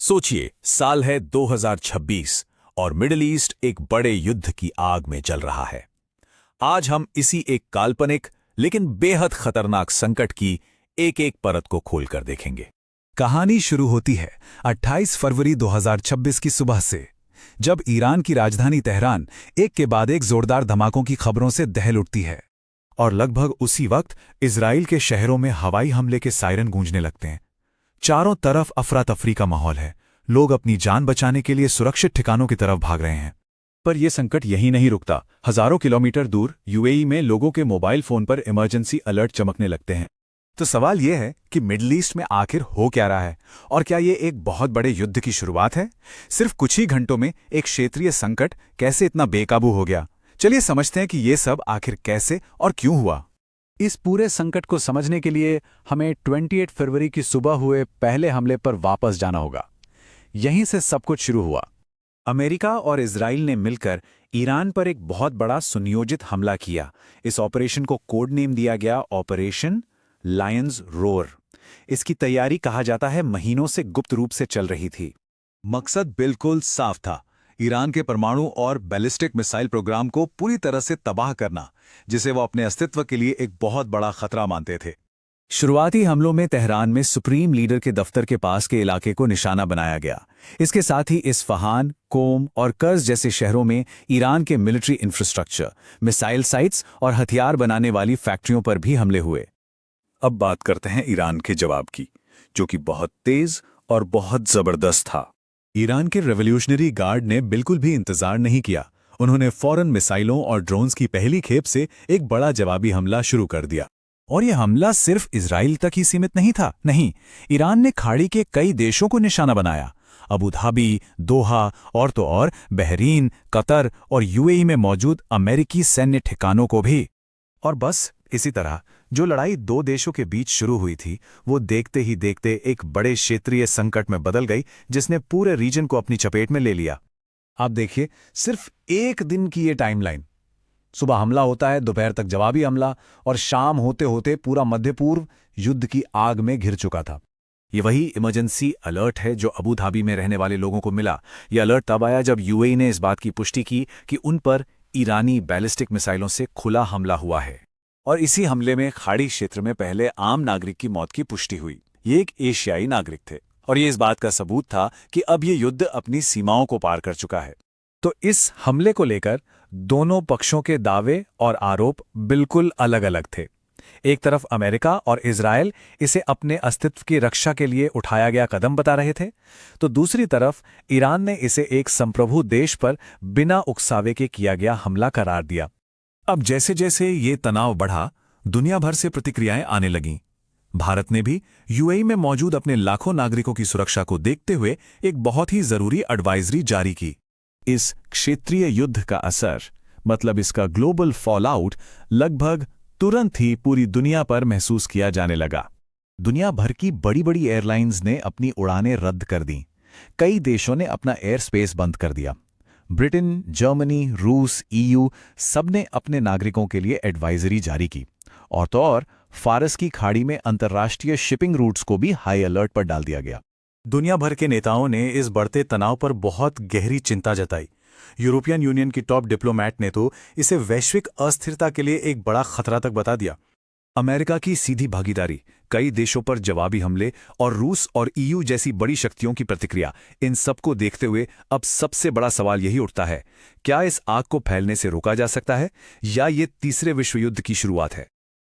सोचिए, साल है 2026 और मिडिल ईस्ट एक बड़े युद्ध की आग में जल रहा है। आज हम इसी एक काल्पनिक लेकिन बेहद खतरनाक संकट की एक एक परत को खोलकर देखेंगे। कहानी शुरू होती है 28 फरवरी 2026 की सुबह से, जब ईरान की राजधानी तेहरान एक के बाद एक जोरदार धमाकों की खबरों से दहल उठती है। और लगभग उसी वक्त इजराइल के शहरों में हवाई हमले के सायरन गूंजने लगते हैं। चारों तरफ अफरा तफरी का माहौल है। लोग अपनी जान बचाने के लिए सुरक्षित ठिकानों की तरफ भाग रहे हैं। पर यह संकट यहीं नहीं रुकता। हजारों किलोमीटर दूर यूएई में लोगों के मोबाइल फोन पर इमरजेंसी अलर्ट चमकने लगते हैं। तो सवाल यह है कि मिडिल ईस्ट में आखिर हो क्या रहा है, और क्या ये एक बहुत बड़े युद्ध की शुरुआत है? सिर्फ कुछ ही घंटों में एक क्षेत्रीय संकट कैसे इतना बेकाबू हो गया? चलिए समझते हैं कि ये सब आखिर कैसे और क्यों हुआ। इस पूरे संकट को समझने के लिए हमें 28 फरवरी की सुबह हुए पहले हमले पर वापस जाना होगा। यहीं से सब कुछ शुरू हुआ। अमेरिका और इजराइल ने मिलकर ईरान पर एक बहुत बड़ा सुनियोजित हमला किया। इस ऑपरेशन को कोड नेम दिया गया ऑपरेशन लायंस रोर। इसकी तैयारी कहा जाता है महीनों से गुप्त रूप से चल रही थी। मकसद बिल्कुल साफ था, ईरान के परमाणु और बैलिस्टिक मिसाइल प्रोग्राम को पूरी तरह से तबाह करना, जिसे वो अपने अस्तित्व के लिए एक बहुत बड़ा खतरा मानते थे। शुरुआती हमलों में तेहरान में सुप्रीम लीडर के दफ्तर के पास के इलाके को निशाना बनाया गया। इसके साथ ही इस्फहान, कोम और कर्ज जैसे शहरों में ईरान के मिलिट्री इंफ्रास्ट्रक्चर, मिसाइल साइट्स और हथियार बनाने वाली फैक्ट्रियों पर भी हमले हुए। अब बात करते हैं ईरान के जवाब की, जो कि बहुत तेज और बहुत जबरदस्त था। ईरान के रेवोल्यूशनरी गार्ड ने बिल्कुल भी इंतजार नहीं किया। उन्होंने फौरन मिसाइलों और ड्रोन्स की पहली खेप से एक बड़ा जवाबी हमला शुरू कर दिया। और यह हमला सिर्फ इजराइल तक ही सीमित नहीं था। नहीं, ईरान ने खाड़ी के कई देशों को निशाना बनाया। अबू धाबी, दोहा और तो और बहरीन, कतर और यूएई में मौजूद अमेरिकी सैन्य ठिकानों को भी। और बस इसी तरह जो लड़ाई दो देशों के बीच शुरू हुई थी, वो देखते ही देखते एक बड़े क्षेत्रीय संकट में बदल गई, जिसने पूरे रीजन को अपनी चपेट में ले लिया। आप देखिए, सिर्फ एक दिन की ये टाइमलाइन। सुबह हमला होता है, दोपहर तक जवाबी हमला, और शाम होते होते पूरा मध्य पूर्व युद्ध की आग में घिर चुका था। ये वही इमरजेंसी अलर्ट है जो अबू धाबी में रहने वाले लोगों को मिला। यह अलर्ट तब आया जब यूएई ने इस बात की पुष्टि की कि उन पर ईरानी बैलिस्टिक मिसाइलों से खुला हमला हुआ है। और इसी हमले में खाड़ी क्षेत्र में पहले आम नागरिक की मौत की पुष्टि हुई। ये एक एशियाई नागरिक थे, और ये इस बात का सबूत था कि अब ये युद्ध अपनी सीमाओं को पार कर चुका है। तो इस हमले को लेकर दोनों पक्षों के दावे और आरोप बिल्कुल अलग अलग थे। एक तरफ अमेरिका और इजराइल इसे अपने अस्तित्व की रक्षा के लिए उठाया गया कदम बता रहे थे, तो दूसरी तरफ ईरान ने इसे एक संप्रभु देश पर बिना उकसावे के किया गया हमला करार दिया। अब जैसे जैसे ये तनाव बढ़ा, दुनिया भर से प्रतिक्रियाएं आने लगीं। भारत ने भी यूएई में मौजूद अपने लाखों नागरिकों की सुरक्षा को देखते हुए एक बहुत ही जरूरी एडवाइजरी जारी की। इस क्षेत्रीय युद्ध का असर, मतलब इसका ग्लोबल फॉलआउट, लगभग तुरंत ही पूरी दुनिया पर महसूस किया जाने लगा। दुनिया भर की बड़ी बड़ी एयरलाइंस ने अपनी उड़ानें रद्द कर दी। कई देशों ने अपना एयर स्पेस बंद कर दिया। ब्रिटेन, जर्मनी, रूस, ईयू सबने अपने नागरिकों के लिए एडवाइजरी जारी की। और तो और फारस की खाड़ी में अंतर्राष्ट्रीय शिपिंग रूट्स को भी हाई अलर्ट पर डाल दिया गया। दुनिया भर के नेताओं ने इस बढ़ते तनाव पर बहुत गहरी चिंता जताई। यूरोपियन यूनियन की टॉप डिप्लोमैट ने तो इसे वैश्विक अस्थिरता के लिए एक बड़ा खतरा तक बता दिया। अमेरिका की सीधी भागीदारी, कई देशों पर जवाबी हमले और रूस और ईयू जैसी बड़ी शक्तियों की प्रतिक्रिया, इन सबको देखते हुए अब सबसे बड़ा सवाल यही उठता है, क्या इस आग को फैलने से रोका जा सकता है, या ये तीसरे विश्व युद्ध की शुरुआत है?